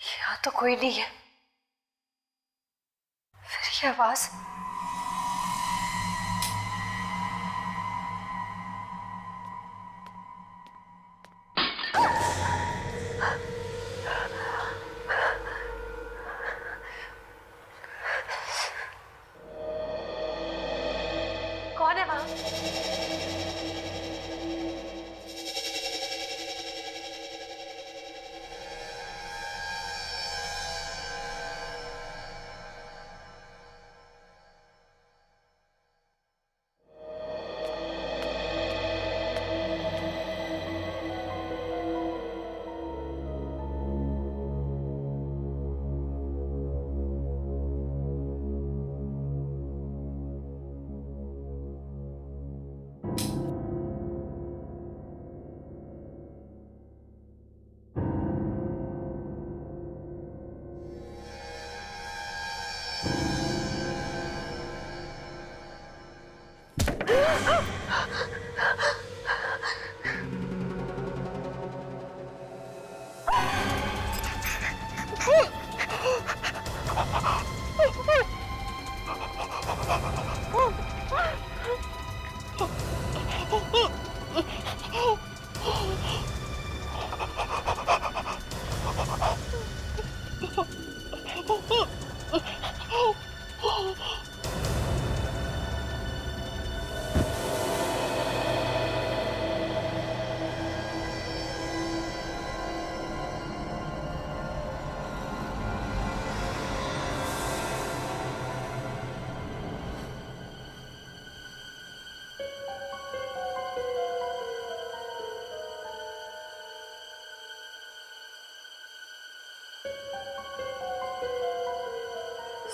यहाँ तो कोई नहीं है, फिर ये आवाज। कौन है वहां?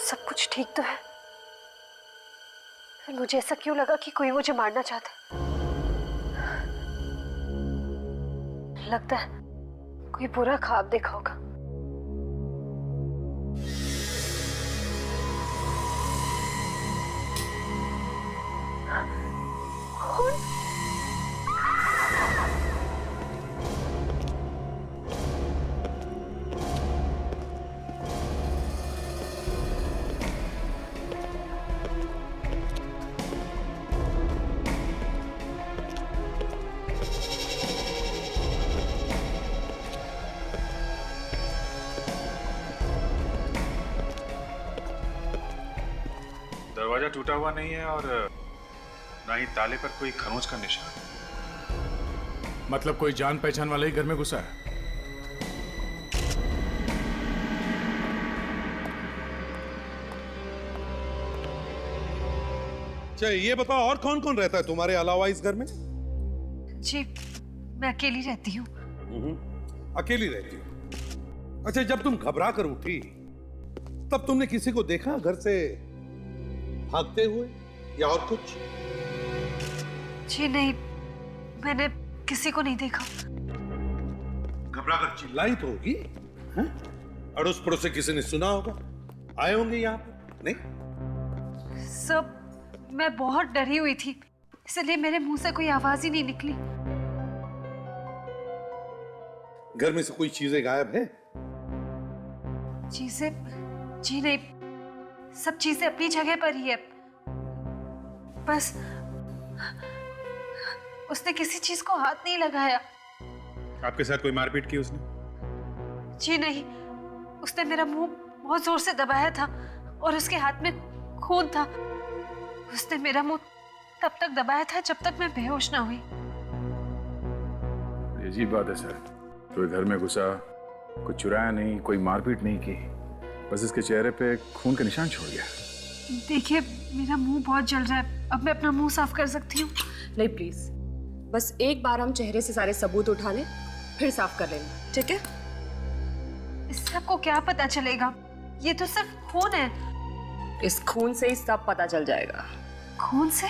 सब कुछ ठीक तो है, फिर मुझे ऐसा क्यों लगा कि कोई मुझे मारना चाहता है? लगता है कोई बुरा ख्वाब देखा होगा। कौन? दरवाजा टूटा हुआ नहीं है और ना ही ताले पर कोई खरोंच का निशान। मतलब कोई जान पहचान वाला ही घर में घुसा है? अच्छा ये बताओ, और कौन कौन रहता है तुम्हारे अलावा इस घर में? जी मैं अकेली रहती हूँ। अकेली रहती हो? अच्छा, जब तुम घबरा कर उठी तब तुमने किसी को देखा घर से भागते हुए या और कुछ? जी नहीं, मैंने किसी को नहीं देखा। घबरा कर चिल्लाई तो होगी, अड़ोस पड़ोस से किसी ने सुना होगा, आए होंगे यहाँ पर, नहीं? सब मैं बहुत डरी हुई थी, इसलिए मेरे मुंह से कोई आवाज ही नहीं निकली। घर में से कोई चीजें गायब है? चीजें? जी नहीं, सब चीजें अपनी जगह पर ही है। बस उसने किसी चीज को हाथ नहीं लगाया। आपके साथ कोई मारपीट की उसने? जी नहीं, उसने मेरा मुंह बहुत जोर से दबाया था और उसके हाथ में खून था। उसने मेरा मुंह तब तक दबाया था जब तक मैं बेहोश ना हुई। अजीब बात है सर, कोई घर में घुसा, कुछ चुराया नहीं, कोई मारपीट नहीं की, बस इसके चेहरे पे खून के निशान छोड़ गया। देखिए मेरा मुंह बहुत जल रहा है, अब मैं अपना मुंह साफ कर सकती हूँ? नहीं प्लीज, बस एक बार हम चेहरे से सारे सबूत उठा लें, फिर साफ कर लेना, ठीक है? इससे आपको क्या पता चलेगा? ये तो सिर्फ खून है। इस खून से ही सब पता चल जाएगा। खून से?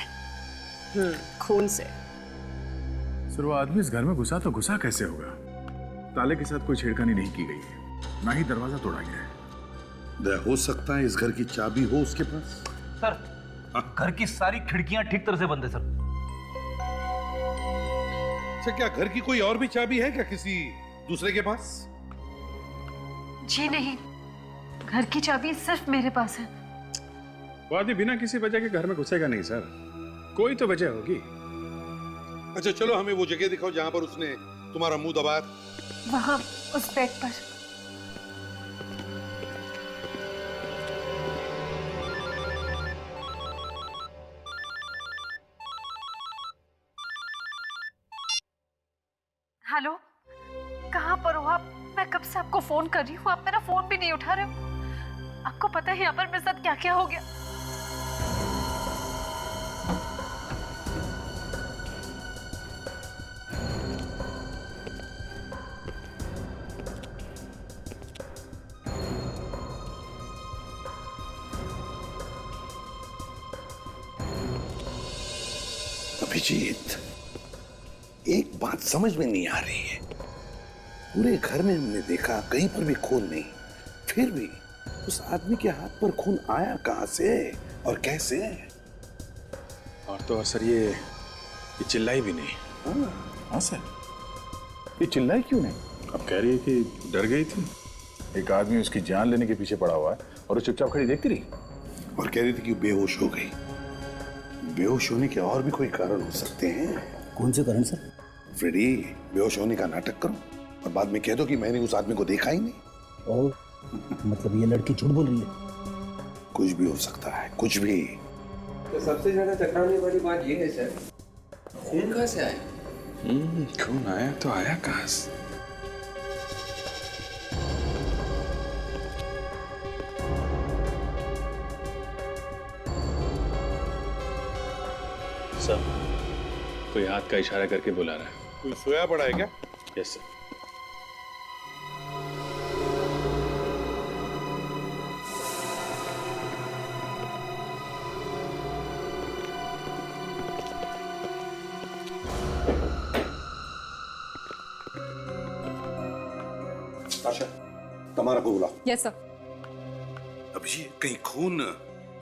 खून से। सर वो आदमी इस घर में घुसा तो घुसा कैसे होगा? ताले के साथ कोई छेड़खानी नहीं की गई है, ना ही दरवाजा तोड़ा गया है। हो सकता है इस घर की चाबी हो उसके पास। सर घर की सारी खिड़कियां ठीक तरह से बंद है सर। अच्छा, क्या घर की कोई और भी चाबी है क्या किसी दूसरे के पास? जी नहीं, घर की चाबी सिर्फ मेरे पास है। वो आदमी बिना किसी वजह के घर में घुसेगा नहीं सर, कोई तो वजह होगी। अच्छा चलो, हमें वो जगह दिखाओ जहां पर उसने तुम्हारा मुंह दबाया। वहां उस बेड पर। हेलो, कहाँ पर हो आप? मैं कब से आपको फोन कर रही हूँ, आप मेरा फोन भी नहीं उठा रहे हो। आपको पता है यहाँ पर मेरे साथ क्या क्या हो गया? अभिजीत, एक बात समझ में नहीं आ रही है। पूरे घर में हमने देखा, कहीं पर भी खून नहीं, फिर भी उस आदमी के हाथ पर खून आया कहां से और कैसे? और तो सर ये चिल्लाई भी नहीं। हाँ सर, ये चिल्लाई क्यों नहीं? अब कह रही है कि डर गई थी। एक आदमी उसकी जान लेने के पीछे पड़ा हुआ है और वो चुपचाप खड़ी देखती रही और कह रही थी कि बेहोश हो गई। बेहोश होने के और भी कोई कारण हो सकते हैं। कौन से कारण सर? फ्रेडी, बेहोश होने का नाटक करो और बाद में कह दो कि मैंने उस आदमी को देखा ही नहीं। और मतलब ये लड़की झूठ बोल रही है? कुछ भी हो सकता है, कुछ भी। तो सबसे ज्यादा टकराने वाली बात ये है सर, खून कहाँ से आया? खून आया तो आया कहां से? सब कोई हाथ का इशारा करके बुला रहा है। कोई सोया पड़ा है क्या? Yes sir. आशा, तमारा को बुला। Yes sir. अब ये कहीं खून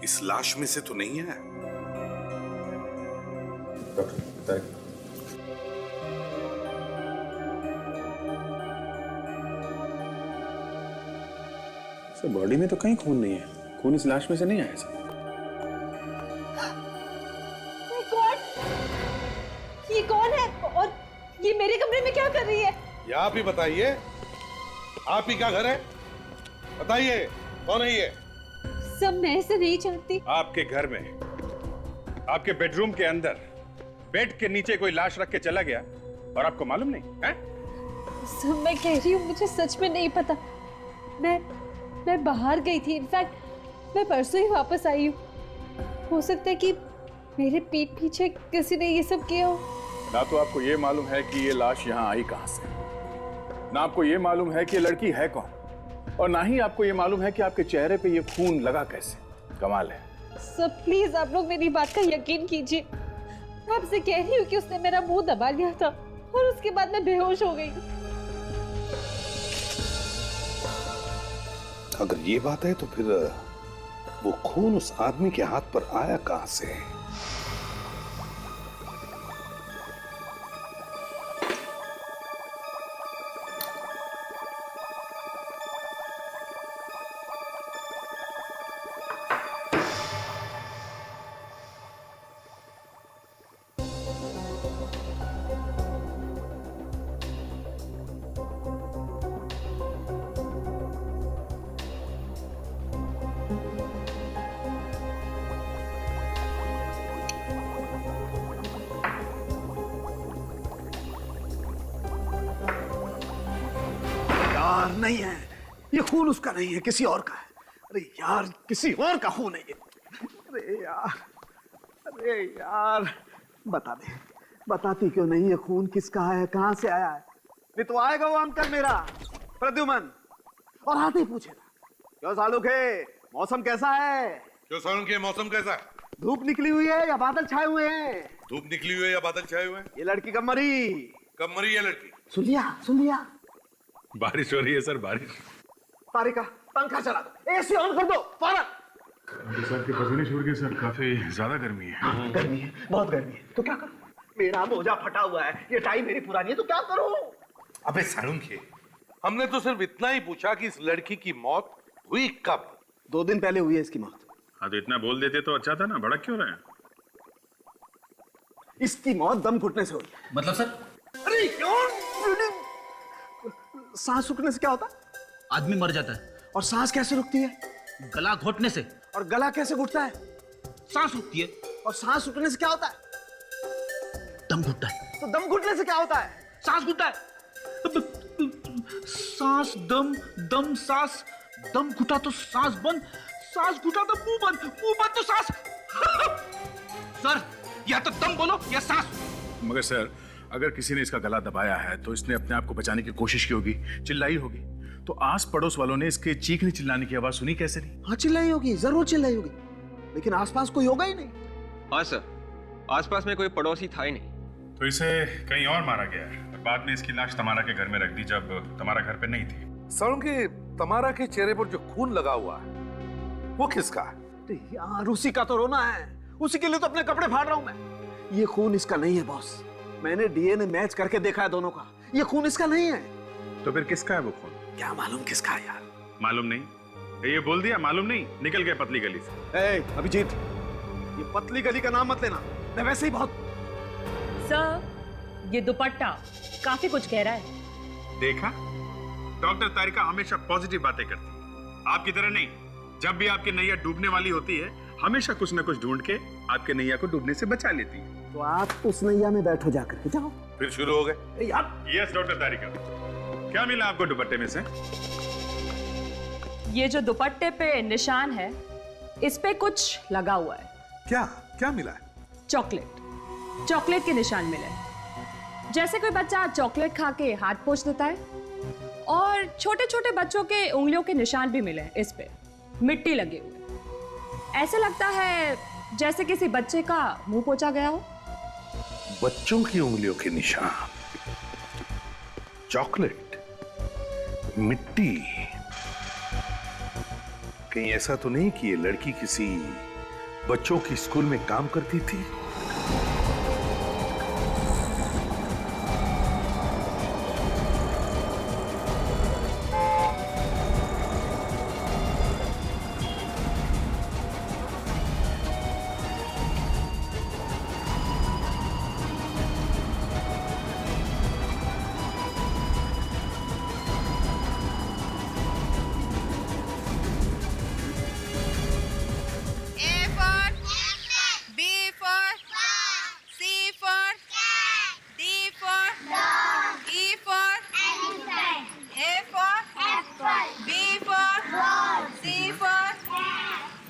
इस लाश में से तो नहीं है? सर बॉडी में तो कहीं खून नहीं है, खून इस लाश में से नहीं आया सर। ये कौन है और ये मेरे कमरे में क्या कर रही है? ये आप ही बताइए, आप ही का घर है? बताइए कौन है ये? सब मैं ऐसे नहीं जानती। आपके घर में, आपके बेडरूम के अंदर, बेड के नीचे कोई लाश रख के चला गया और आपको मालूम नहीं है? सब मैं कह रही हूँ, मुझे सच में नहीं पता। मैं बाहर गई थी, इनफैक्ट मैं परसों ही वापस आई हूँ। हो सकता है कि मेरे पीठ पीछे किसी ने ये सब किया हो। ना तो आपको ये मालूम है कि ये लाश यहाँ आई कहां से, ना आपको ये मालूम है कि ये लड़की है कौन, और ना ही आपको ये मालूम है कि आपके चेहरे पे ये खून लगा कैसे। कमाल है। सब प्लीज आप लोग मेरी बात का यकीन कीजिए। मैं आपसे कह रही हूँ कि उसने मेरा मुंह दबा लिया था और उसके बाद मैं बेहोश हो गई। अगर ये बात है तो फिर वो खून उस आदमी के हाथ पर आया कहां से? यार नहीं है, ये खून उसका नहीं है, किसी और का है। अरे यार, किसी और का खून है ये। अरे यार बता दे, बताती क्यों नहीं ये खून किसका है, कहां से आया है? नहीं तो आएगा वो अंकल मेरा प्रद्युमन, और आते ही पूछेगा, क्यों सालुखे, मौसम कैसा है? क्यों सोलंकी, मौसम कैसा है? धूप निकली हुई है या बादल छाए हुए हैं? धूप निकली हुई है या बादल छाए हुए हैं? ये लड़की कब मरी? कब मरी है लड़की? सुन लिया। बारिश हो रही है सर, बारिश। तारिका, पंखा चला दो, एसी ऑन कर दो फौरन। सर के पसीने छूट गए सर, काफी ज्यादा गर्मी है। गर्मी है, बहुत गर्मी है, तो क्या करूं? मेरा मोजा फटा हुआ है, ये टाई मेरी पुरानी है, तो क्या करूं? अबे सालुंखे, हमने तो सिर्फ इतना ही पूछा कि इस लड़की की मौत हुई कब? 2 दिन पहले हुई है इसकी मौत। हाँ तो इतना बोल देते तो अच्छा था ना, भड़क क्यों रहे हैं? इसकी मौत दम घुटने से हुई। मतलब सर? अरे क्यों? सांस रुकने से क्या होता है? आदमी मर जाता है। और सांस कैसे रुकती है? गला घोटने से। और गला कैसे घुटता है? सांस रुकती है। और सांस रुकने से क्या होता है? दम घुटता है। तो दम घुटने से क्या होता है? सांस घुटता है। सांस दम, दम सांस, दम घुटा तो सांस बंद, सांस घुटा तो मुंह बंद, मुंह बंद तो सांस। सर, या तो दम बोलो या सांस। मगर सर, अगर किसी ने इसका गला दबाया है तो इसने अपने आप को बचाने की कोशिश की होगी, चिल्लाई होगी। तो आस पड़ोस वालों ने इसके चीखने चिल्लाने की आवाज सुनी कैसे नहीं? हाँ चिल्लाई होगी, जरूर चिल्लाई होगी, लेकिन आसपास कोई होगा ही नहीं। हाँ सर, आसपास में कोई पड़ोसी था ही नहीं। तो इसे कहीं और मारा गया है और बाद में इसकी लाश तमारा के घर में रख दी जब तमारा घर पे नहीं थी। सालुंखे, तमारा के चेहरे पर जो खून लगा हुआ है वो किसका है? यार उसी का तो रोना है, उसी के लिए तो अपने कपड़े फाड़ रहा हूं मैं। ये खून इसका नहीं है बॉस, मैंने डीएनए मैच करके देखा है दोनों का, ये खून इसका नहीं है। तो फिर किसका है वो खून? क्या मालूम किसका है यार? मालूम नहीं? ये बोल दिया मालूम नहीं, निकल गए पतली गली से। अभिजीत, ये पतली गली का नाम मत लेना, मैं वैसे ही बहुत। सर, ये दुपट्टा काफी कुछ कह रहा है। देखा, डॉक्टर तारिका हमेशा पॉजिटिव बातें करती है, आपकी तरह नहीं। जब भी आपकी नैया डूबने वाली होती है, हमेशा कुछ न कुछ ढूंढ के आपके नैया को डूबने से बचा लेती है। तो आप उस नैया में बैठो जाकर के, जाओ। फिर शुरू हो गए यार यस डॉक्टर तारिका, क्या मिला आपको दुपट्टे में से? ये जो दुपट्टे पे निशान है, इस पे कुछ लगा हुआ है। क्या मिला है? चॉकलेट के निशान मिले। जैसे कोई बच्चा चॉकलेट खा के हाथ पोंछ देता है, और छोटे छोटे बच्चों के उंगलियों के निशान भी मिले इस पे, मिट्टी लगे हुए। ऐसे लगता है जैसे किसी बच्चे का मुंह पोंछा गया हो। बच्चों की उंगलियों के निशान, चॉकलेट, मिट्टी। कहीं ऐसा तो नहीं कि ये लड़की किसी बच्चों की स्कूल में काम करती थी?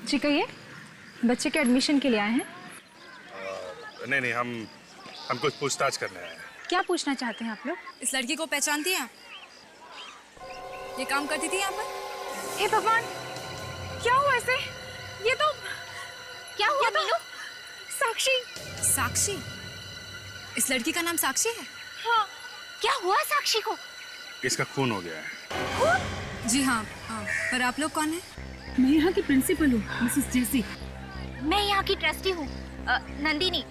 जी कहिए, बच्चे के एडमिशन के लिए आए हैं? नहीं, हम कुछ पूछताछ करने आए हैं। क्या पूछना चाहते हैं आप लोग? इस लड़की को पहचानती हैं आप? ये काम करती थी यहाँ पर? हे भगवान, क्या हुआ इसे? ये तो क्या हुआ मीनू? साक्षी। साक्षी? इस लड़की का नाम साक्षी है? हाँ, क्या हुआ साक्षी को? इसका खून हो गया है। जी हाँ, पर आप लोग कौन हैं? मैं यहाँ की प्रिंसिपल हूँ, मिसेस जेसी। मैं यहाँ की ट्रस्टी हूँ, नंदिनी।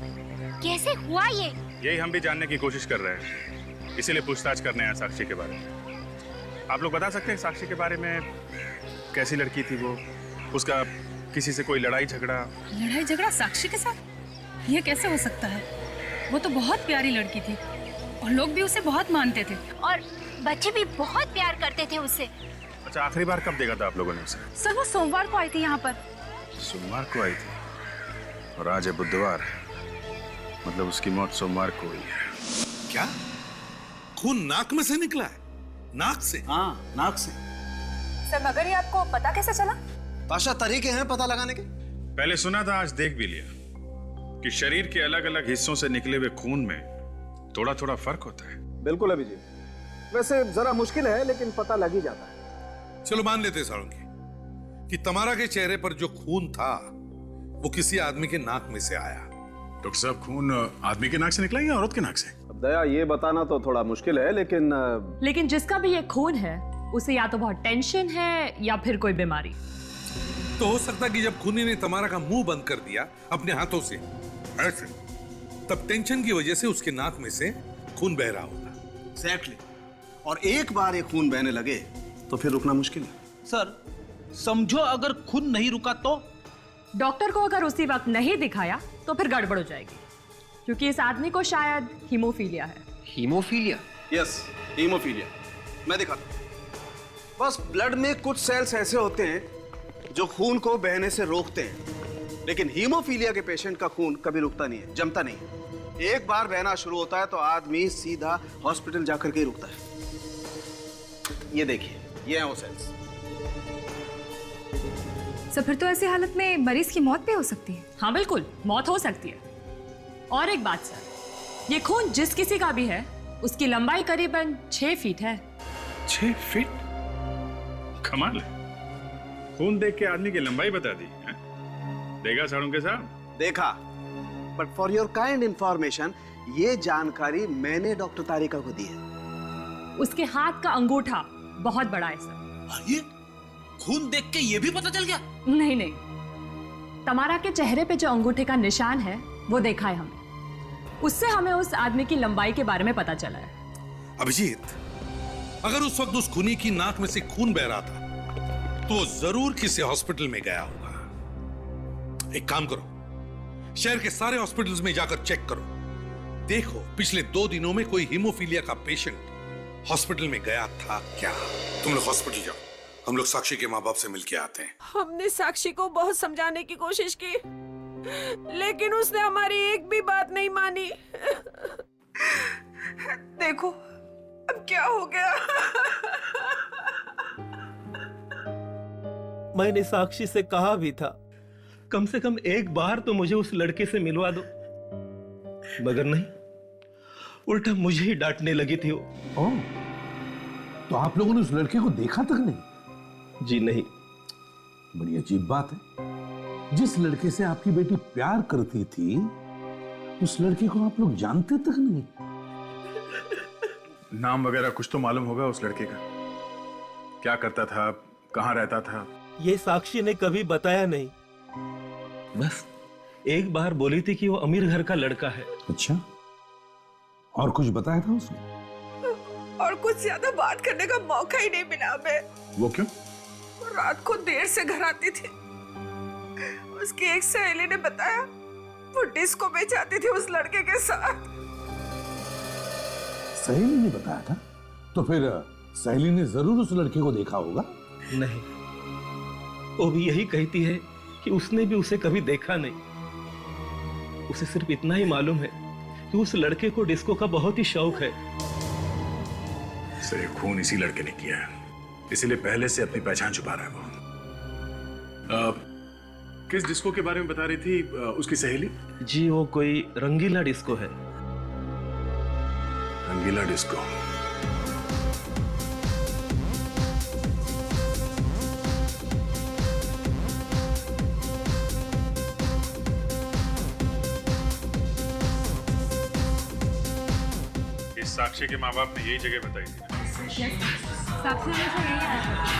कैसे हुआ ये? यही हम भी जानने की कोशिश कर रहे हैं, इसीलिए पूछताछ करने आए साक्षी के बारे में। आप लोग बता सकते हैं साक्षी के बारे में? कैसी लड़की थी वो? उसका किसी से कोई लड़ाई झगड़ा? लड़ाई झगड़ा साक्षी के साथ? ये कैसे हो सकता है? वो तो बहुत प्यारी लड़की थी और लोग भी उसे बहुत मानते थे और बच्चे भी बहुत प्यार करते थे उससे। अच्छा, आखिरी बार कब देखा था आप लोगों ने उसे? सर वो सोमवार को आई थी यहाँ पर। सोमवार को आई थी और आज है बुधवार, मतलब उसकी मौत सोमवार को हुई है। क्या? खून नाक में से निकला है? नाक से? हाँ, नाक से। सर मगर ये आपको पता कैसे चला? बादशाह, तरीके हैं पता लगाने के। पहले सुना था, आज देख भी लिया कि शरीर के अलग अलग हिस्सों से निकले हुए खून में थोड़ा थोड़ा फर्क होता है। बिल्कुल अभिजीत, वैसे जरा मुश्किल है लेकिन पता लग ही जाता है। चलो मान लेते साळुंखे कि तमारा के चेहरे पर जो खून था वो किसी आदमी के नाक में से आया। डॉक्टर साहब, खून आदमी के नाक से निकला या औरत के नाक से? अब दया, ये बताना तो थोड़ा मुश्किल है, लेकिन जिसका भी ये खून है उसे या तो बहुत टेंशन है या फिर कोई बीमारी। तो हो सकता कि जब खूनी ने तमारा का मुंह बंद कर दिया अपने हाथों से ऐसे, तब टेंशन की वजह से उसके नाक में से खून बह रहा होगा। एग्जैक्टली। और एक बार ये खून बहने लगे तो फिर रुकना मुश्किल है। सर समझो अगर खून नहीं रुका तो? डॉक्टर को अगर उसी वक्त नहीं दिखाया तो फिर गड़बड़ हो जाएगी, क्योंकि इस आदमी को शायद हीमोफीलिया है। हीमोफीलिया? Yes, haemophilia. मैं दिखाता हूं। बस ब्लड में कुछ सेल्स ऐसे होते हैं जो खून को बहने से रोकते हैं, लेकिन हीमोफीलिया के पेशेंट का खून कभी रुकता नहीं है, जमता नहीं है। एक बार बहना शुरू होता है तो आदमी सीधा हॉस्पिटल जाकर के ही रुकता है। ये देखिए, ये हैं वो सेल्स। सर फिर तो ऐसी हालत में मरीज की मौत भी हो सकती है। हाँ बिल्कुल, मौत हो सकती है। और एक बात सर, ये खून जिस किसी का भी है उसकी लंबाई करीबन 6 फीट है। 6 फीट? कमाल है। खून देख के आदमी की लंबाई बता दी है? देखा साळुंखे साहब? देखा, but for your kind information ये जानकारी मैंने डॉक्टर तारिका को दी है। उसके हाथ का अंगूठा बहुत बड़ा है सर। ये खून देख के ये भी पता चल गया? नहीं, तमारा के चेहरे पे जो अंगूठे का निशान है वो देखा है हमने, उससे हमें उस आदमी की लंबाई के बारे में पता चला है। अभिजीत, अगर उस वक्त उस खूनी की नाक में से खून बह रहा था तो जरूर किसी हॉस्पिटल में गया होगा। एक काम करो, शहर के सारे हॉस्पिटल्स में जाकर चेक करो, देखो पिछले 2 दिनों में कोई हीमोफीलिया का पेशेंट हॉस्पिटल में गया था क्या। तुम लोग हॉस्पिटल जाओ, हम लोग साक्षी के माँ बाप से मिलके आते हैं। हमने साक्षी को बहुत समझाने की कोशिश की, लेकिन उसने हमारी एक भी बात नहीं मानी। देखो अब क्या हो गया। मैंने साक्षी से कहा भी था कम से कम एक बार तो मुझे उस लड़के से मिलवा दो, मगर नहीं, उल्टा मुझे ही डांटने लगी थी वो। ओह, तो आप लोगों ने उस लड़के को देखा तक नहीं? जी नहीं। बड़ी अजीब बात है, जिस लड़के से आपकी बेटी प्यार करती थी उस लड़के को आप लोग जानते तक नहीं। नाम वगैरह कुछ तो मालूम होगा उस लड़के का? क्या करता था, कहाँ रहता था? ये साक्षी ने कभी बताया नहीं, बस एक बार बोली थी कि वो अमीर घर का लड़का है। अच्छा, और कुछ बताया था उसने? और कुछ ज्यादा बात करने का मौका ही नहीं मिला हमें। वो क्यों? रात को देर से घर आती थी। उसकी एक सहेली ने बताया वो डिस्को में जाती थी उस लड़के के साथ। सहेली ने बताया था? तो फिर सहेली ने जरूर उस लड़के को देखा होगा। नहीं, वो भी यही कहती है कि उसने भी उसे कभी देखा नहीं। उसे सिर्फ इतना ही मालूम है कि उस लड़के को डिस्को का बहुत ही शौक है। सर, खून इसी लड़के ने किया है, इसीलिए पहले से अपनी पहचान छुपा रहा है वो। किस डिस्को के बारे में बता रही थी उसकी सहेली? जी वो कोई रंगीला डिस्को है। रंगीला डिस्को? इस साक्षी के माँ बाप ने यही जगह बताई थी। साक्षी ने तो यही आया।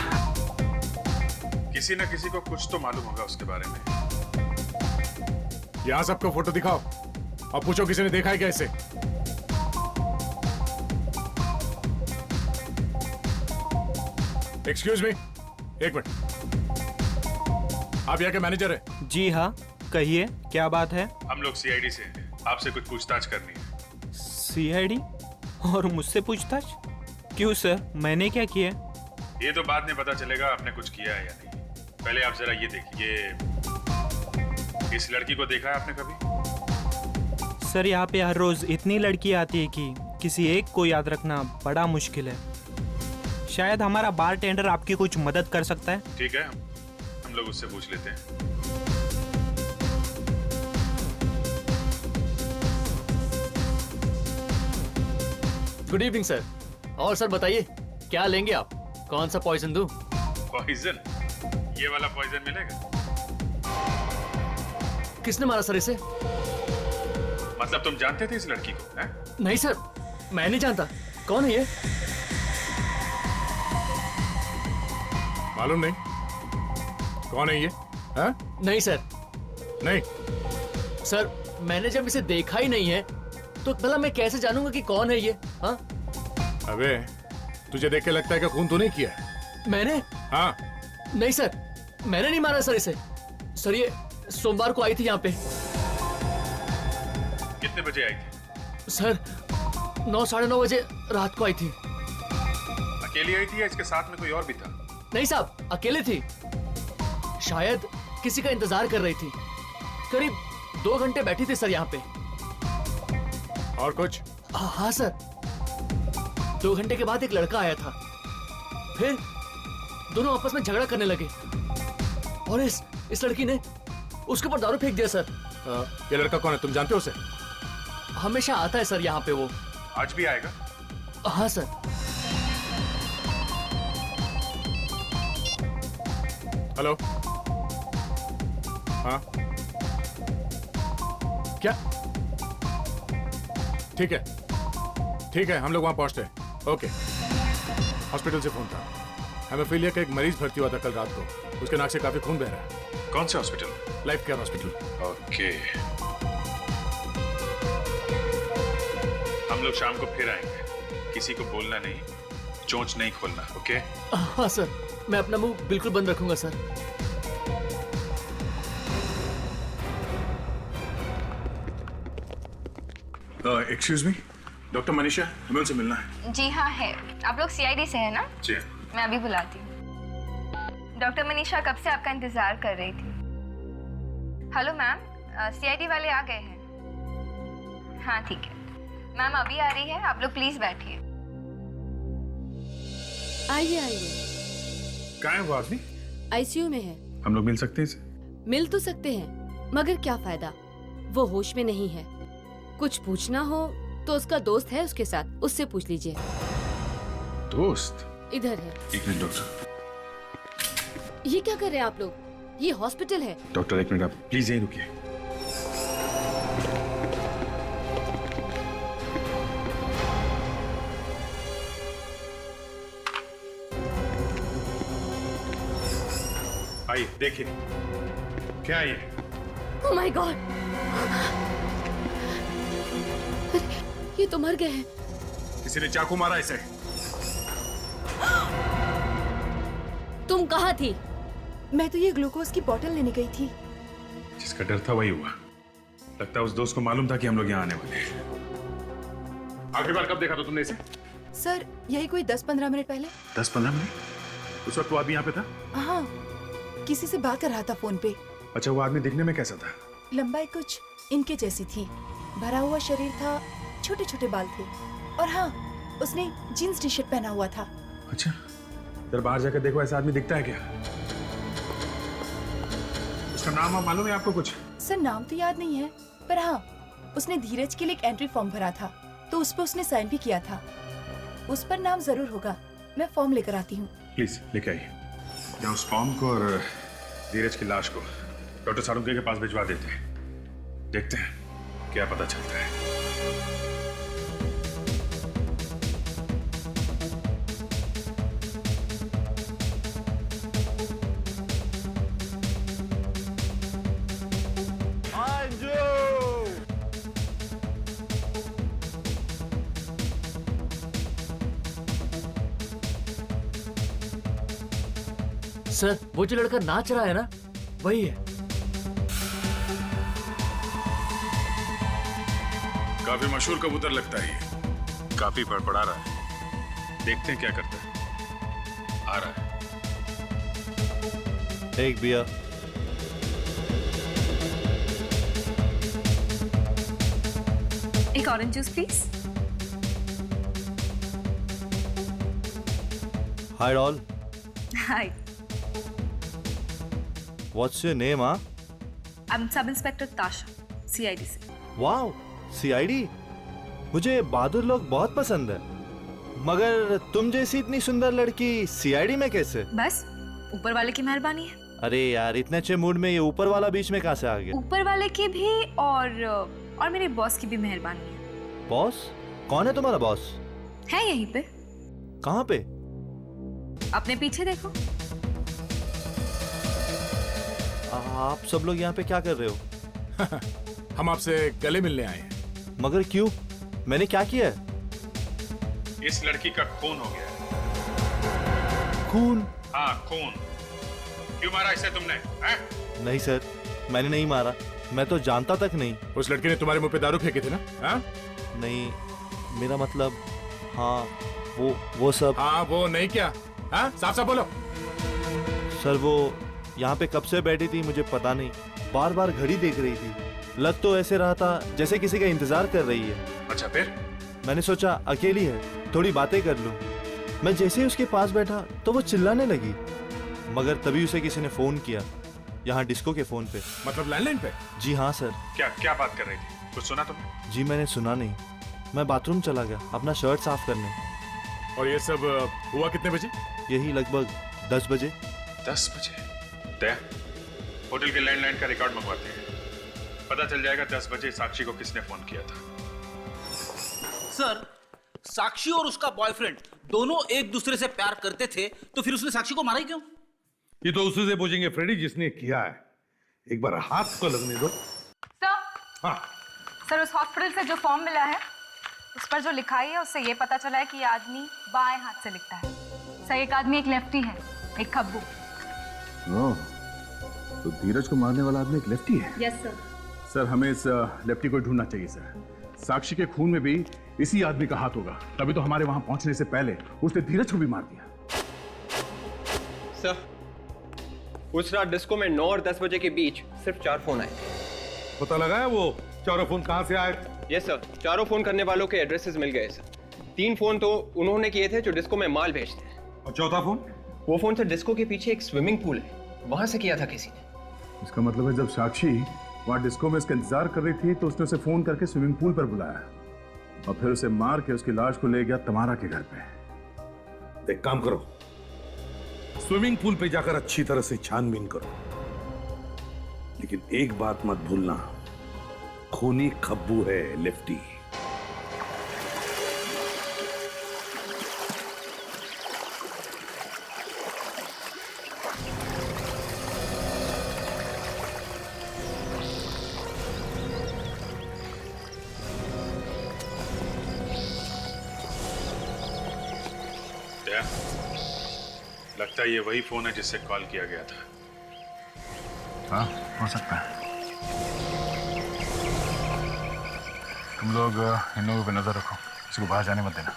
किसी न किसी को कुछ तो मालूम होगा उसके बारे में। यहाँ सबको फोटो दिखाओ और पूछो किसी ने देखा है क्या इसे? एक्सक्यूज मी, एक मिनट। आप यहाँ के मैनेजर हैं? जी हाँ, कहिए क्या बात है? हम लोग सीआईडी से हैं, आपसे कुछ पूछताछ करनी है। सीआईडी? और मुझसे पूछताछ? क्यों सर, मैंने क्या किया? ये तो बाद में पता चलेगा आपने कुछ किया है या नहीं। पहले आप जरा ये देखिए, इस लड़की को देखा है आपने कभी? सर यहाँ पे हर रोज इतनी लड़की आती है कि किसी एक को याद रखना बड़ा मुश्किल है। शायद हमारा बारटेंडर आपकी कुछ मदद कर सकता है। ठीक है, हम लोग उससे पूछ लेते हैं। Good evening sir. और सर बताइए क्या लेंगे आप? कौन सा पॉइजन दूं? पॉइजन? ये वाला पॉइजन मिलेगा? किसने मारा सर इसे? मतलब तुम जानते थे इस लड़की को? हैं? नहीं सर, मैं नहीं जानता। कौन है ये? मालूम नहीं कौन है ये? हाँ? नहीं सर। नहीं सर, मैंने जब इसे देखा ही नहीं है तो भला मैं कैसे जानूंगा कि कौन है ये? हाँ? अबे तुझे देख के लगता है कि खून तूने किया? मैंने? हाँ। नहीं सर, मैंने नहीं मारा सर इसे। सर ये सोमवार को आई थी यहाँ पे। कितने बजे आई थी? सर 9 साढ़े 9 बजे रात को आई थी। अकेली आई थी या इसके साथ में कोई और भी था? नहीं साहब, अकेले थी। शायद किसी का इंतजार कर रही थी। करीब 2 घंटे बैठी थी सर यहाँ पे। और कुछ? हाँ सर, 2 घंटे के बाद एक लड़का आया था। फिर दोनों आपस में झगड़ा करने लगे और इस लड़की ने उसके ऊपर दारू फेंक दिया सर। ये लड़का कौन है, तुम जानते हो उसे? हमेशा आता है सर यहाँ पे वो। आज भी आएगा? हाँ सर। हेलो? हाँ क्या? ठीक है, हम लोग वहां पहुंचते हैं। ओके। हॉस्पिटल से फोन था। हेमोफीलिया का एक मरीज भर्ती हुआ था कल रात को। उसके नाक से काफी खून बह रहा है। कौन से hospital? Life care hospital. Okay, हम लोग शाम को फिर आएंगे। किसी को बोलना नहीं, चोंच नहीं खोलना। ओके? हाँ सर, मैं अपना मुंह बिल्कुल बंद रखूंगा sir. Excuse me, doctor Manisha, हमें उनसे मिलना है। जी हाँ है। आप लोग सीआईडी से है ना? जी। मैं अभी बुलाती हूँ। डॉक्टर मनीषा कब से आपका इंतजार कर रही थी। हेलो मैम, सीआईडी वाले आ गए हैं। हाँ ठीक है मैम, अभी आ रही है। आप लोग प्लीज बैठिए। आइए आइए। कहाँ है वो आदमी? आईसीयू में है। हम लोग मिल सकते हैं इसे? मिल तो सकते हैं, मगर क्या फायदा, वो होश में नहीं है। कुछ पूछना हो तो उसका दोस्त है उसके साथ, उससे पूछ लीजिए। दोस्त? इधर है। एक मिनट डॉक्टर। ये क्या कर रहे हैं आप लोग? ये हॉस्पिटल है। डॉक्टर एक मिनट, आप प्लीज यहीं रुकिए। आइए देखिए, क्या है ये? ओह माय गॉड, ये तो मर गए हैं। किसी ने चाकू मारा इसे। तुम कहाँ थी? मैं तो ये ग्लूकोज की बोतल लेने गई थी। जिसका डर था वही हुआ। लगता है उस दोस्त को मालूम था कि हम लोग यहाँ आने वाले हैं। आखिरी बार कब देखा था तुमने इसे? सर यही कोई 10-15 मिनट पहले। 10-15 मिनट? उस वक्त वो आदमी यहाँ पे था? हाँ, किसी से बात कर रहा था फोन पे। अच्छा, वो आदमी दिखने में कैसा था? लंबाई कुछ इनके जैसी थी, भरा हुआ शरीर था, छोटे छोटे बाल थे, और हाँ, उसने जीन्स टी शर्ट पहना हुआ था। अच्छा, जरा बाहर जाकर देखो ऐसा आदमी दिखता है क्या? उसका नाम मालूम है आपको कुछ? सर नाम तो याद नहीं है, पर हाँ, उसने धीरज के लिए एक एंट्री फॉर्म भरा था, तो उस पर उसने साइन भी किया था। उस पर नाम जरूर होगा। मैं फॉर्म लेकर आती हूँ। प्लीज लेके आइए। या उस फॉर्म को और धीरज की लाश को डॉक्टर सारुंके के पास भिजवा देते हैं। देखते हैं क्या पता चलता है। सर, वो जो लड़का नाच रहा है ना, वही है। काफी मशहूर कबूतर लगता है ये। काफी बड़बड़ा रहा है। देखते हैं क्या करता है। आ रहा है। एक बियर। एक orange juice please. Hi doll. Hi. What's your name, huh? I'm sub inspector ताशा, CID से। Wow, CID? मुझे बहादुर लोग बहुत पसंद है, मगर तुम जैसी इतनी सुंदर लड़की CID में कैसे? बस ऊपर वाले की मेहरबानी है। अरे यार, इतने अच्छे मूड में ये ऊपर वाला बीच में कहाँ से आ गया? ऊपर वाले की भी और मेरे बॉस की भी मेहरबानी है। बॉस? कौन है तुम्हारा बॉस? है यहीं पे। कहाँ पे? अपने पीछे देखो। आप सब लोग यहाँ पे क्या कर रहे हो? हम आपसे गले मिलने आए हैं। मगर क्यों? मैंने क्या किया है? इस लड़की का खून हो गया। खून? हाँ, खून। क्यों मारा इसे तुमने? है? नहीं सर, मैंने नहीं मारा। मैं तो जानता तक नहीं। उस लड़की ने तुम्हारे मुंह पे दारू फेंके थे ना? हाँ? नहीं, मेरा मतलब, हाँ वो सब। हाँ वो नहीं क्या? हाँ, साफ साफ बोलो। सर वो यहाँ पे कब से बैठी थी मुझे पता नहीं, बार बार घड़ी देख रही थी। लग तो ऐसे रहा था जैसे किसी का इंतजार कर रही है। अच्छा फिर? मैंने सोचा अकेली है, थोड़ी बातें कर लूं। मैं जैसे ही उसके पास बैठा तो वो चिल्लाने लगी, मगर तभी उसे किसी ने फोन किया, यहाँ डिस्को के फोन पे। मतलब लैंडलाइन पे? जी हाँ सर। क्या बात कर रही थी? कुछ सुना तुमने? जी मैंने सुना नहीं। मैं बाथरूम चला गया अपना शर्ट साफ करने। और ये सब हुआ कितने बजे? यही लगभग 10 बजे। 10 बजे? तय होटल के लैंडलाइन का रिकॉर्ड मंगवाते हैं, पता चल जाएगा 10 बजे साक्षी को किसने फोन किया था। सर, साक्षी और उसका बॉयफ्रेंड दोनों एक दूसरे से प्यार करते थे, तो फिर उसने साक्षी को मारा ही क्यों? ये तो उसी से पूछेंगे फ्रेडी जिसने किया है। एक बार हाथ को लगने दो। सर, हाँ सर उस हॉस्पिटल से जो फॉर्म मिला है उस पर जो लिखाई है उससे ये पता चला है कि ये आदमी बाएं हाथ से लिखता है। सर एक आदमी एक लेफ्टी है, एक खब्बू। तो धीरज को मारने वाला आदमी एक लेफ्टी है? Yes sir. सर हमें इस लेफ्टी को ढूंढना चाहिए सर। साक्षी के खून में भी इसी आदमी का हाथ होगा, तभी तो हमारे वहां पहुंचने से पहले उसने धीरज को भी मार दिया। सर उस रात डिस्को में 9 और 10 बजे के बीच सिर्फ 4 फोन आए। पता लगा है वो चारों फोन कहां से आए? यस सर, चारों फोन करने वालों के एड्रेसेस मिल गए सर। 3 फोन तो उन्होंने किए थे जो डिस्को में माल भेजते हैं। और चौथा फोन? वो फोन से डिस्को के पीछे एक स्विमिंग पूल है, वहां से किया था किसी ने। इसका मतलब है जब साक्षी वहां डिस्को में इसका इंतजार कर रही थी तो उसने उसे फोन करके स्विमिंग पूल पर बुलाया और फिर उसे मार के उसकी लाश को ले गया तमारा के घर पे। एक काम करो, स्विमिंग पूल पे जाकर अच्छी तरह से छानबीन करो, लेकिन एक बात मत भूलना, खूनी खब्बू है लेफ्टी। लगता है ये वही फोन है जिससे कॉल किया गया था। हाँ हो सकता है। तुम लोग इन लोगों पे नजर रखो, किसी को बाहर जाने मत देना।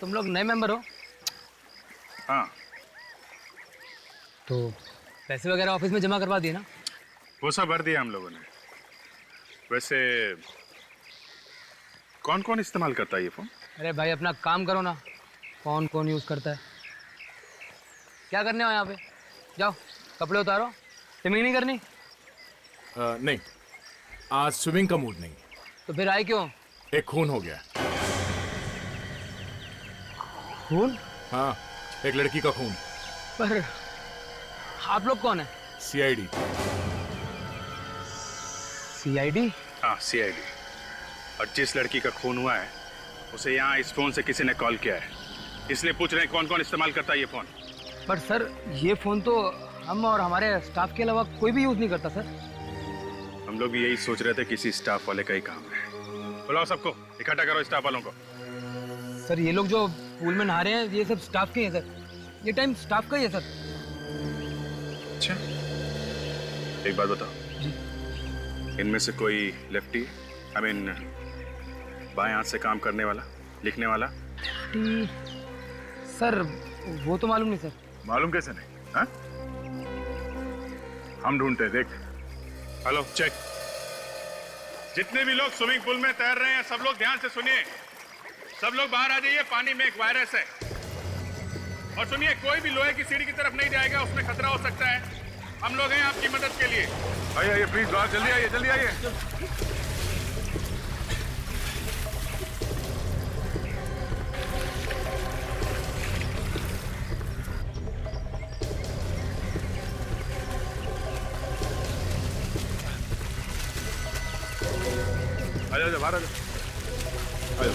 तुम लोग नए मेंबर हो? हाँ। तो पैसे वगैरह ऑफिस में जमा करवा दिए ना? वो सब भर दिया हम लोगों ने। वैसे कौन कौन इस्तेमाल करता है ये फोन? अरे भाई अपना काम करो ना, कौन कौन यूज करता है। क्या करने हो यहाँ पे? जाओ कपड़े उतारो। स्विमिंग नहीं करनी? नहीं, आज स्विमिंग का मूड नहीं। तो फिर आए क्यों? एक खून हो गया। खून? हाँ, एक लड़की का खून। पर आप लोग कौन है? CID। CID? हाँ CID। और जिस लड़की का खून हुआ है उसे यहाँ इस फोन से किसी ने कॉल किया है, इसलिए पूछ रहे हैं कौन कौन इस्तेमाल करता है ये फोन। पर सर ये फोन तो हम और हमारे स्टाफ के अलावा कोई भी यूज नहीं करता सर। हम लोग भी यही सोच रहे थे किसी स्टाफ वाले का ही काम है। बुलाओ सबको, इकट्ठा करो स्टाफ वालों को। सर ये लोग जो पूल में नहा रहे हैं ये सब स्टाफ के हैं सर, ये टाइम स्टाफ का ही है सर। अच्छा, एक बात बताओ जी, इनमें से कोई लेफ्टी, आई मीन बाएं हाथ से काम करने वाला, लिखने वाला? सर वो तो मालूम नहीं सर। मालूम कैसे नहीं? हाँ? हम ढूंढते, देख। Hello check. जितने भी लोग स्विमिंग पूल में तैर रहे हैं सब लोग ध्यान से सुनिए। सब लोग बाहर आ जाइए, पानी में एक वायरस है। और सुनिए, कोई भी लोहे की सीढ़ी की तरफ नहीं जाएगा, उसमें खतरा हो सकता है। हम लोग हैं आपकी मदद के लिए। आइए आइए प्लीज बाहर जल्दी आइए, जल्दी आइए। आ जाओ बाहर आ जाओ, आ जाओ।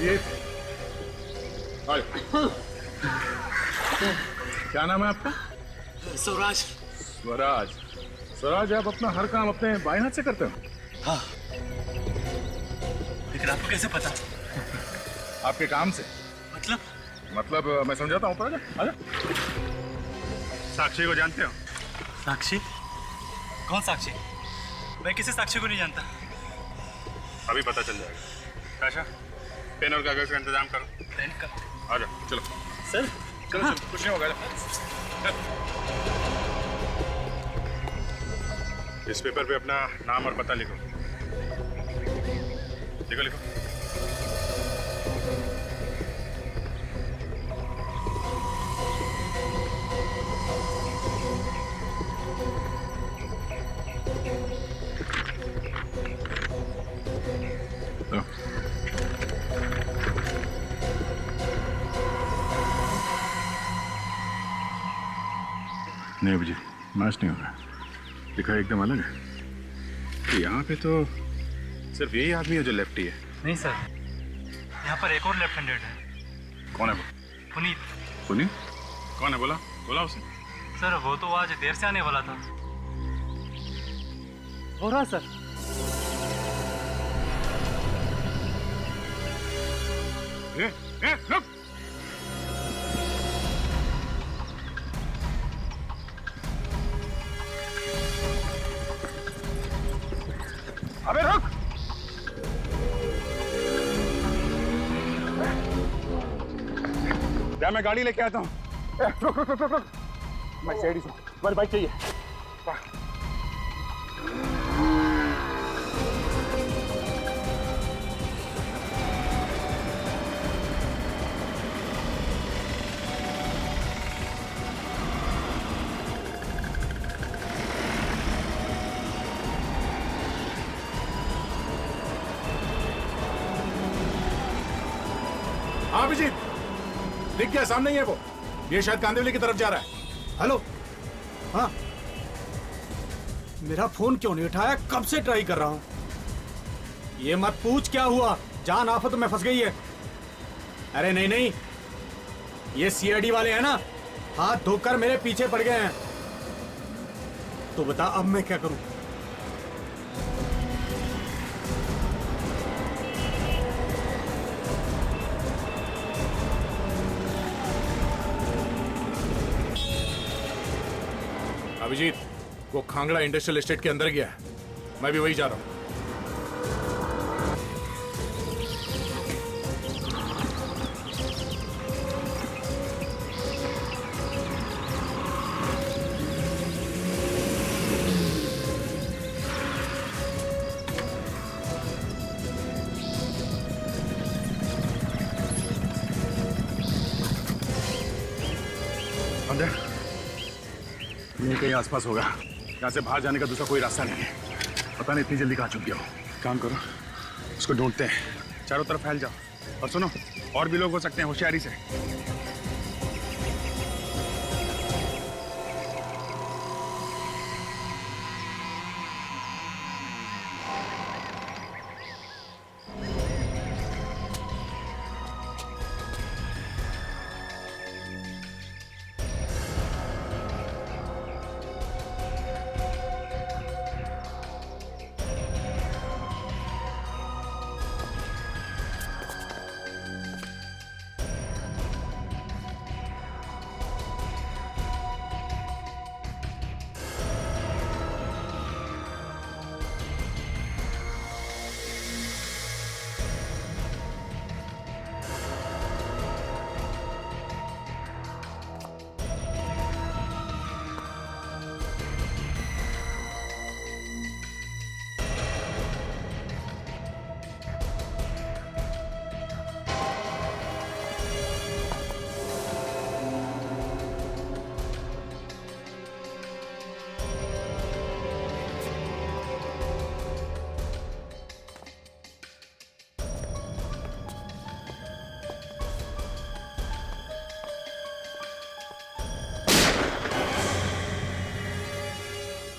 ये क्या नाम है आपका? स्वराज। स्वराज। स्वराज, आप अपना हर काम अपने बाएं हाथ से करते हो? हाँ। लेकिन आपको कैसे पता? आपके काम से। मतलब मैं समझाता हूँ, पर आजा। साक्षी को जानते हो? साक्षी? कौन साक्षी? मैं किसी साक्षी को नहीं जानता। अभी पता चल जाएगा। काशा, पेन और कागज का इंतजाम करो। पेन का? आ जाओ, चलो। सर? चलो चलो, कुछ नहीं होगा। इस पेपर पे अपना नाम और पता लिखो। लिखो लिखो। नहीं अभिजीत, मैच नहीं हो रहा। लिखा एकदम अलग है। यहाँ पे तो सिर्फ यही आदमी है जो लेफ्टी है। नहीं सर, यहाँ पर एक और लेफ्ट हैंडेड है। कौन है वो? पुनीत। पुनीत? कौन है? बोला बोला उसे। सर वो तो आज देर से आने वाला था। हो रहा सर। रुक। अबे रुक। क्या मैं गाड़ी लेके आता हूँ? रुक रुक रुक रुक रुक। मैं सीआईडी से, मेरी बाइक चाहिए। हाँ अभिजीत, दिख गया, सामने ही है वो। ये शायद कांदिवली की तरफ जा रहा है। हेलो। हाँ, मेरा फोन क्यों नहीं उठाया? कब से ट्राई कर रहा हूं। ये मत पूछ क्या हुआ, जान आफत में फंस गई है। अरे नहीं नहीं, ये सीआईडी वाले हैं ना, हाथ धोकर मेरे पीछे पड़ गए हैं। तो बता अब मैं क्या करूं? अभिजीत, वो खांगड़ा इंडस्ट्रियल एस्टेट के अंदर गया है। मैं भी वही जा रहा हूँ। ये कहीं आसपास होगा। यहाँ से बाहर जाने का दूसरा कोई रास्ता नहीं है। पता नहीं इतनी जल्दी कहाँ छुप गया हो। काम करो, उसको ढूंढते हैं। चारों तरफ फैल जाओ। और सुनो, और भी लोग हो सकते हैं, होशियारी से।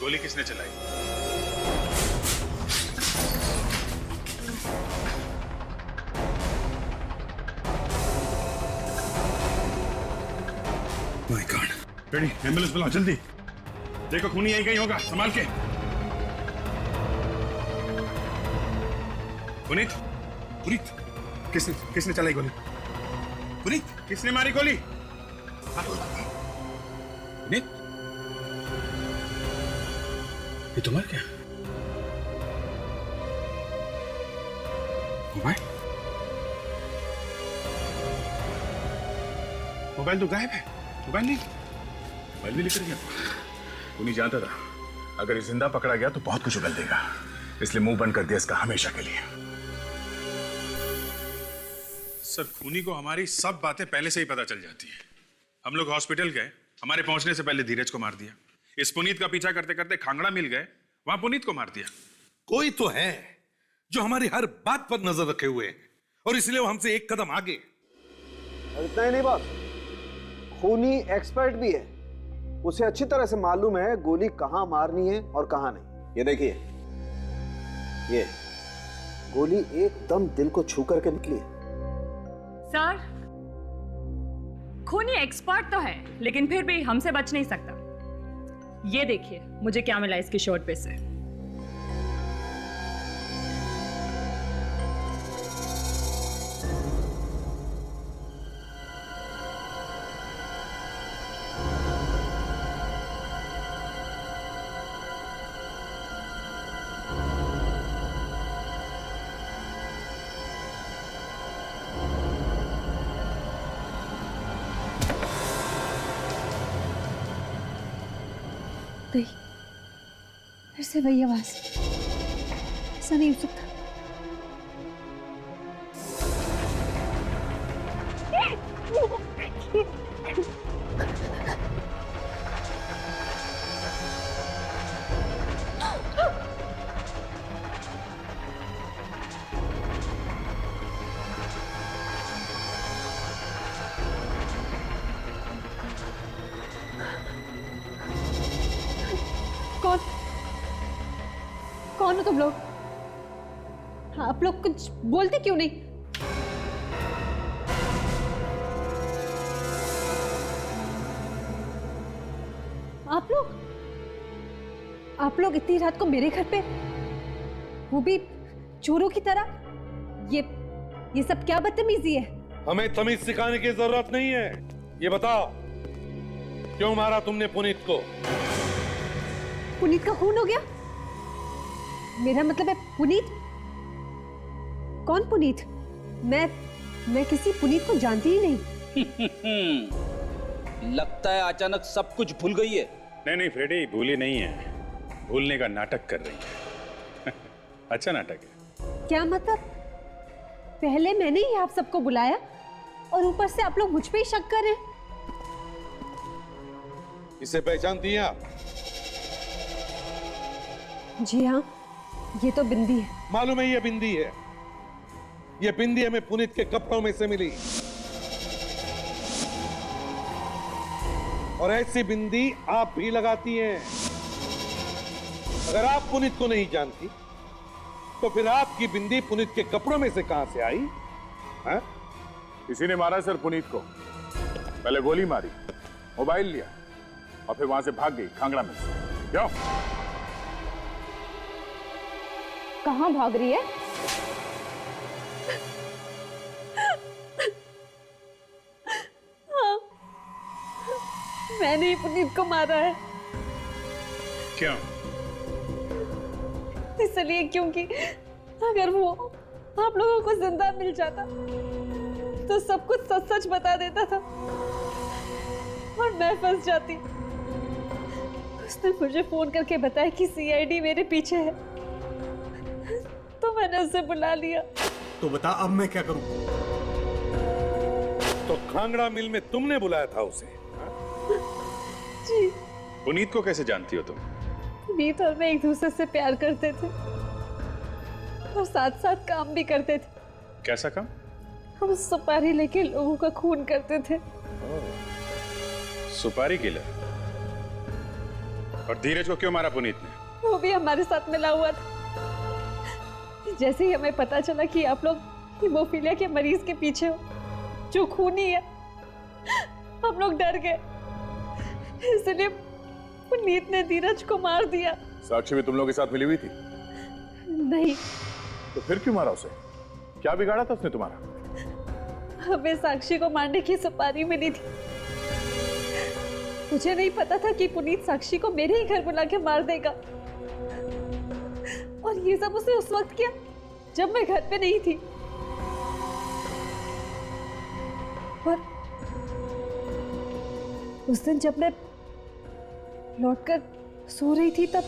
गोली किसने चलाई? My God. रेडी, एम्बुलेंस बुलाओ जल्दी। देखो खूनी यहीं कहीं होगा, संभाल के। पुनीत, पुनीत, किसने चलाई गोली? पुनीत, किसने मारी गोली? पुनीत, ये तो मर गया। मोबाइल तो गायब है। मोबाइल नहीं, मोबाइल भी लेकर गया। खूनी जानता था अगर ये जिंदा पकड़ा गया तो बहुत कुछ उगल देगा, इसलिए मुंह बंद कर दिया इसका हमेशा के लिए। सर, खूनी को हमारी सब बातें पहले से ही पता चल जाती है। हम लोग हॉस्पिटल गए, हमारे पहुंचने से पहले धीरज को मार दिया। इस पुनीत का पीछा करते करते खांगड़ा मिल गए, वहां पुनीत को मार दिया। कोई तो है जो हमारी हर बात पर नजर रखे हुए है और इसलिए वो हमसे एक कदम आगे। और इतना ही नहीं बॉस, खूनी एक्सपर्ट भी है। उसे अच्छी तरह से मालूम है गोली कहां मारनी है और कहां नहीं। ये देखिए, ये गोली एकदम दिल को छू करके निकली है। सर, खूनी एक्सपर्ट तो है लेकिन फिर भी हमसे बच नहीं सकता। ये देखिए मुझे क्या मिला इसकी शर्ट पे से। नहीं, फिर से वही आवाज। ऐसा नहीं हो सकता। कौन हो तुम लोग? हाँ, आप लोग कुछ बोलते क्यों नहीं? आप लोग इतनी रात को मेरे घर पे, वो भी चोरों की तरह? ये सब क्या बदतमीजी है? हमें तमीज सिखाने की जरूरत नहीं है। ये बताओ क्यों मारा तुमने पुनीत को? पुनीत का खून हो गया? मेरा मतलब है पुनीत? कौन पुनीत? मैं किसी पुनीत को जानती ही नहीं। लगता है अचानक सब कुछ भूल गई है। नहीं फ्रेडी, भूली नहीं है, भूलने का नाटक कर रही है। अच्छा नाटक है। क्या मतलब? पहले मैंने ही आप सबको बुलाया और ऊपर से आप लोग मुझ पे ही शक कर रहे हैं। इसे पहचानती हैं आप? जी हाँ, ये तो बिंदी है। मालूम है ये बिंदी है। ये बिंदी हमें पुनीत के कपड़ों में से मिली और ऐसी बिंदी आप भी लगाती हैं। अगर आप पुनीत को नहीं जानती तो फिर आपकी बिंदी पुनीत के कपड़ों में से कहां से आई? हाँ? किसी ने मारा सर पुनीत को। पहले गोली मारी, मोबाइल लिया और फिर वहां से भाग गई खांगड़ा में से। क्यों? कहां भाग रही है? हाँ, मैंने ही पुनीत को मारा है। क्यों? इसलिए क्योंकि अगर वो आप लोगों को जिंदा मिल जाता तो सब कुछ सच सच बता देता था और मैं फंस जाती। उसने मुझे फोन करके बताया कि सीआईडी मेरे पीछे है, तो मैंने उसे बुला लिया। तो बता अब मैं क्या करूं? तो खांगड़ा मिल में तुमने बुलाया था उसे? जी। पुनीत को कैसे जानती हो तुम? पुनीत और मैं एक दूसरे से प्यार करते थे और साथ साथ काम भी करते थे। कैसा काम? हम सुपारी लेके लोगों का खून करते थे। सुपारी किलर? और धीरज को क्यों मारा पुनीत ने? वो भी हमारे साथ मिला हुआ था। जैसे ही हमें पता चला कि आप लोग हीमोफीलिया के मरीज के पीछे हो जो खूनी है, हम लोग डर गए, इसलिए पुनीत ने धीरज को मार दिया। साक्षी भी तुम लोग के साथ मिली हुई थी? नहीं। तो फिर क्यों मारा उसे? क्या बिगाड़ा था उसने तुम्हारा? हमें साक्षी को मारने की सुपारी मिली थी। मुझे नहीं पता था कि पुनीत साक्षी को मेरे ही घर बुला के मार देगा, और ये सब उसने उस वक्त किया जब मैं घर पे नहीं थी। और उस दिन जब मैं लौटकर सो रही थी तब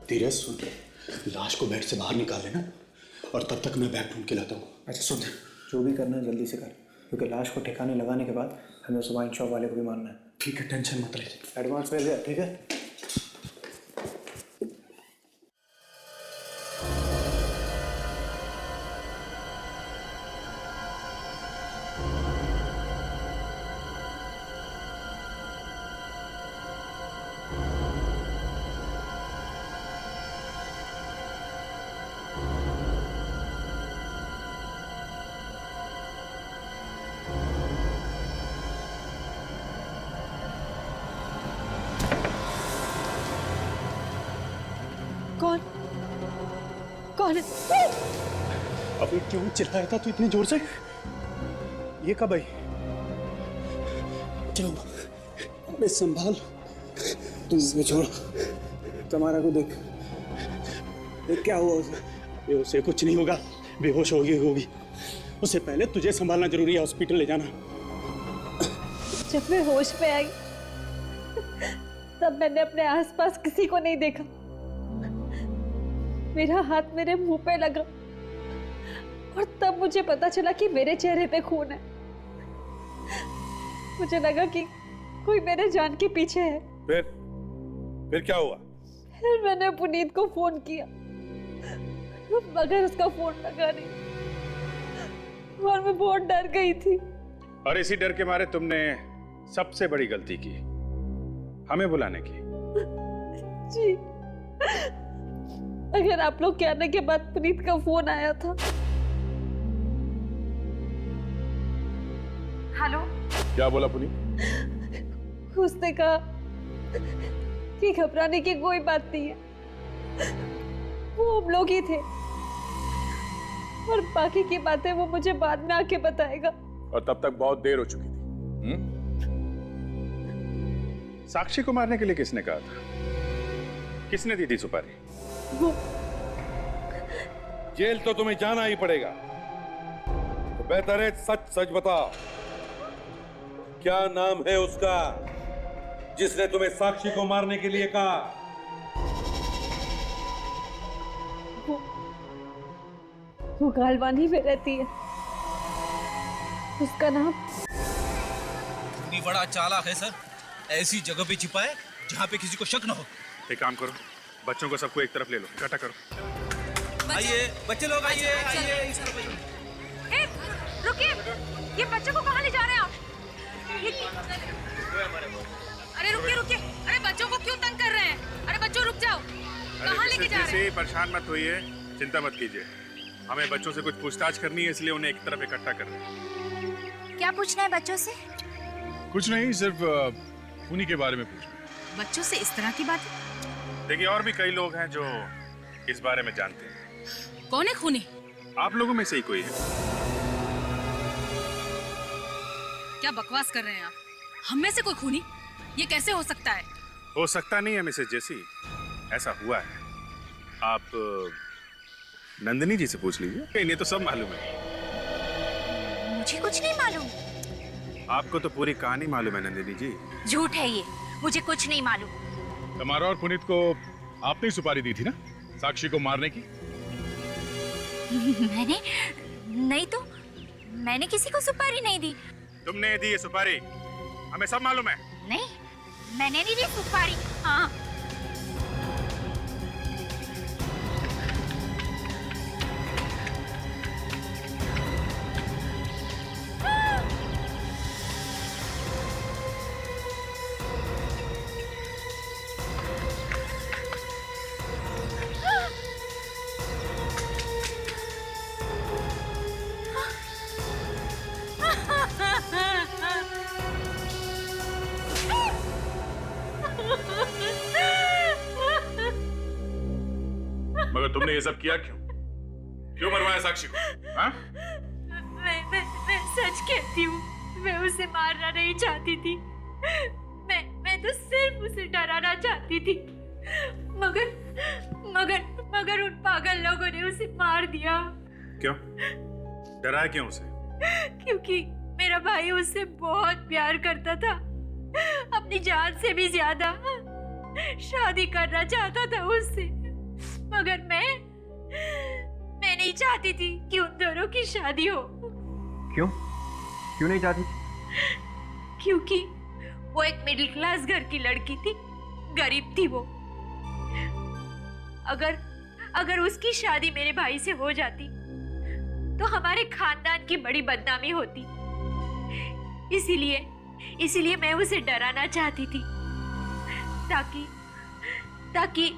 धीरज सुन, लाश को बेड से बाहर निकाल लेना और तब तक मैं बैग ढूंढ के लाता हूँ। अच्छा सुन, जो भी करना है जल्दी से कर, क्योंकि लाश को ठिकाने लगाने के बाद हमें उस वाइन शॉप वाले को भी मारना है। ठीक है, टेंशन मत ले। एडवांस भेज दिया, ठीक है? कौन है? अभी क्यों चिल्लाया था तू इतनी जोर से? ये कब आई? चलो अबे संभाल, तू इसको छोड़। तुम्हारा को देख, देख क्या हुआ उसे? उसे कुछ नहीं होगा, बेहोश होगी। उससे पहले तुझे संभालना जरूरी है, हॉस्पिटल ले जाना। जब मैं होश में आई तब मैंने अपने आसपास किसी को नहीं देखा। मेरा हाथ मेरे मुंह पे लगा और तब मुझे पता चला कि मेरे चेहरे पे खून है। मुझे लगा कि कोई मेरे जान के पीछे है। फिर क्या हुआ? फिर मैंने पुनीत को फोन किया, मगर उसका फोन लगा नहीं और मैं बहुत डर गई थी। और इसी डर के मारे तुमने सबसे बड़ी गलती की, हमें बुलाने की। जी, अगर आप लोग के आने के बाद पुनीत का फोन आया था। हेलो, क्या बोला पुनीत? उसने कहा कि घबराने की कोई बात नहीं है, वो हम लोग ही थे और बाकी की बातें वो मुझे बाद में आके बताएगा। और तब तक बहुत देर हो चुकी थी। साक्षी को मारने के लिए किसने कहा था? किसने दी थी सुपारी? जेल तो तुम्हें जाना ही पड़ेगा, तो बेहतर है सच सच बताओ, क्या नाम है उसका जिसने तुम्हें साक्षी को मारने के लिए कहा? वो गालवानी में रहती है, उसका नाम। इतनी बड़ा चालाक है सर, ऐसी जगह पे छिपा है जहाँ पे किसी को शक न हो। एक काम करो, बच्चों को सबको एक तरफ ले लो, इकट्ठा करो। आइए बच्चे लोग, आइए। रुकिए, ये बच्चों को कहाँ ले जा रहे हैं आप? अरे रुकिए, अरे बच्चों को क्यों तंग कर रहे हैं? अरे बच्चों रुक जाओ, कहाँ लेके जा रहे हैं? परेशान मत होइए, चिंता मत कीजिए, हमें बच्चों से कुछ पूछताछ करनी है, इसलिए उन्हें एक तरफ इकट्ठा कर रहे हैं। क्या पूछना है बच्चों से? कुछ नहीं, सिर्फ खूनी के बारे में पूछना है। बच्चों से इस तरह की बात? देखिए, और भी कई लोग हैं जो इस बारे में जानते हैं। कौन है खूनी? आप लोगों में से ही कोई है। क्या बकवास कर रहे हैं आप? हम में से कोई खूनी? ये कैसे हो सकता है? हो सकता नहीं है मिसेस जेसी, ऐसा हुआ है। आप नंदिनी जी से पूछ लीजिए, इन्हें तो सब मालूम है। मुझे कुछ नहीं मालूम। आपको तो पूरी कहानी मालूम है नंदिनी जी। झूठ है ये, मुझे कुछ नहीं मालूम। तुम्हारा और पुनीत को आपने ही सुपारी दी थी ना साक्षी को मारने की? मैंने नहीं तो, मैंने किसी को सुपारी नहीं दी। तुमने दी है सुपारी, हमें सब मालूम है। नहीं, मैंने नहीं दी सुपारी। हाँ, मगर तुमने ये सब किया क्यों? क्यों मरवाया साक्षी को? हाँ? मैं सच कहती हूँ, मैं उसे मारना नहीं चाहती थी। मैं तो सिर्फ उसे डराना चाहती थी, मगर उन पागल लोगों ने उसे मार दिया। क्यों? डराया क्यों उसे? क्योंकि मेरा भाई उससे बहुत प्यार करता था, अपनी जान से भी ज्यादा। शादी करना चाहता था उससे, मगर मैं नहीं चाहती थी कि उन दोनों की शादी हो। क्यों? क्यों नहीं चाहती? क्योंकि वो एक मिडिल क्लास घर की लड़की थी, गरीब थी वो। अगर उसकी शादी मेरे भाई से हो जाती तो हमारे खानदान की बड़ी बदनामी होती। इसीलिए मैं उसे डराना चाहती थी, ताकि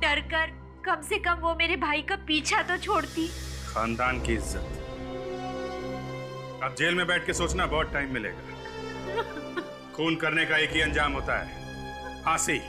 डरकर कम से कम वो मेरे भाई का पीछा तो छोड़ती। खानदान की इज्जत। अब जेल में बैठ के सोचना बहुत टाइम मिलेगा। खून करने का एक ही अंजाम होता है, फांसी।